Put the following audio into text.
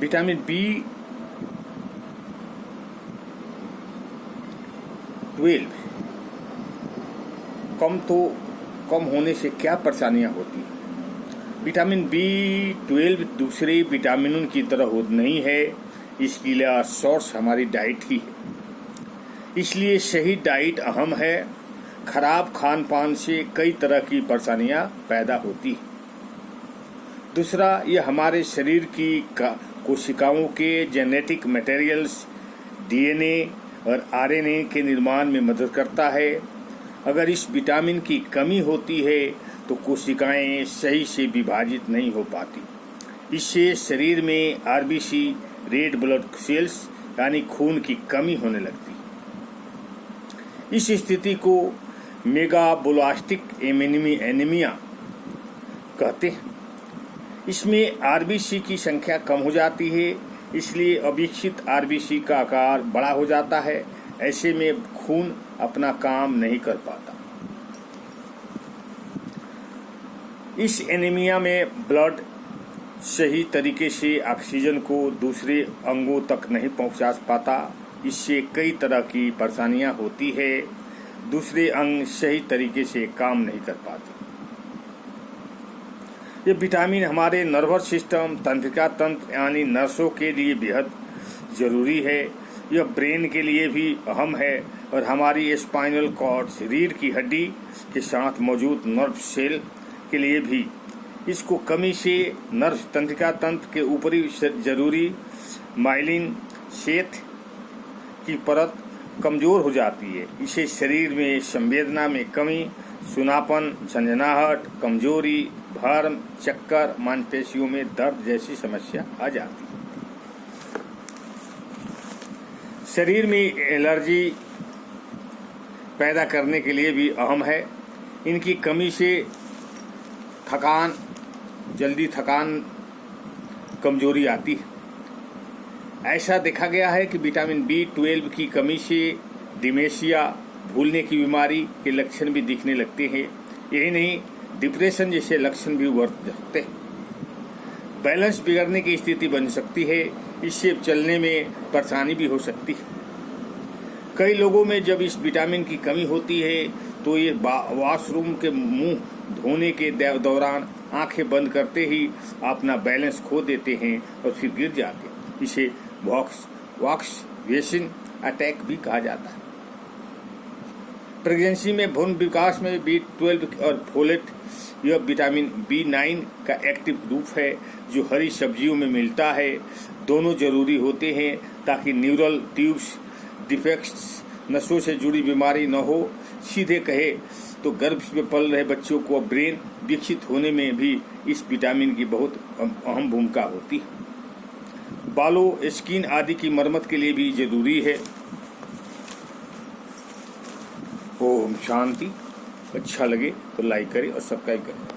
Vitamin B12 कम होने से क्या परेशानियां होती हैं? विटामिन B12 दूसरे विटामिनों की तरह नहीं है, इसके लिए सोर्स हमारी डाइट ही है। इसलिए सही डाइट अहम है। खराब खान पान से कई तरह की परेशानियां पैदा होती हैं। दूसरा, यह हमारे शरीर की कोशिकाओं के जेनेटिक मटेरियल्स DNA और RNA के निर्माण में मदद करता है। अगर इस विटामिन की कमी होती है तो कोशिकाएं सही से विभाजित नहीं हो पाती। इससे शरीर में RBC रेड ब्लड सेल्स यानी खून की कमी होने लगती है। इस स्थिति को मेगाब्लास्टिक एनीमिया कहते हैं। इसमें RBC की संख्या कम हो जाती है, इसलिए अविकसित RBC का आकार बड़ा हो जाता है। ऐसे में खून अपना काम नहीं कर पाता। इस एनीमिया में ब्लड सही तरीके से ऑक्सीजन को दूसरे अंगों तक नहीं पहुंचा पाता। इससे कई तरह की परेशानियां होती है। दूसरे अंग सही तरीके से काम नहीं कर पाते। ये विटामिन हमारे नर्वस सिस्टम, तंत्रिका तंत्र यानी नसों के लिए बेहद जरूरी है। यह ब्रेन के लिए भी अहम है और हमारी स्पाइनल कॉर्ड, रीढ़ की हड्डी के साथ मौजूद नर्व सेल के लिए भी। इसको कमी से नर्व तंत्रिका तंत्र के ऊपरी जरूरी माइलिन शेथ की परत कमजोर हो जाती है। इसे शरीर में संवेदना में कमी, सुनापन, झंझनाहट, कमजोरी, भ्रम, चक्कर, मांसपेशियों में दर्द जैसी समस्या आ जाती है। शरीर में एलर्जी पैदा करने के लिए भी अहम है। इनकी कमी से जल्दी थकान, कमजोरी आती है। ऐसा देखा गया है कि विटामिन B12 की कमी से डिमेंशिया, भूलने की बीमारी के लक्षण भी दिखने लगते हैं। यही नहीं, डिप्रेशन जैसे लक्षण भी उभर सकते हैं। बैलेंस बिगड़ने की स्थिति बन सकती है। इससे चलने में परेशानी भी हो सकती है। कई लोगों में जब इस विटामिन की कमी होती है तो ये वॉशरूम के मुंह धोने के दौरान आंखें बंद करते ही अपना बैलेंस खो देते हैं और फिर गिर जाते हैं। इसे वॉक्स वेसिन अटैक भी कहा जाता है। प्रेगनेंसी में भ्रूण विकास में B12 और फोलेट, यह विटामिन B9 का एक्टिव रूप है जो हरी सब्जियों में मिलता है। दोनों जरूरी होते हैं ताकि न्यूरल ट्यूब्स डिफेक्ट्स, नसों से जुड़ी बीमारी न हो। सीधे कहे तो गर्भ में पल रहे बच्चों को ब्रेन विकसित होने में भी इस विटामिन की बहुत अहम भूमिका होती है। बालों, स्किन आदि की मरम्मत के लिए भी जरूरी है। ओम शांति। अच्छा लगे तो लाइक करें और सब्सक्राइब करें।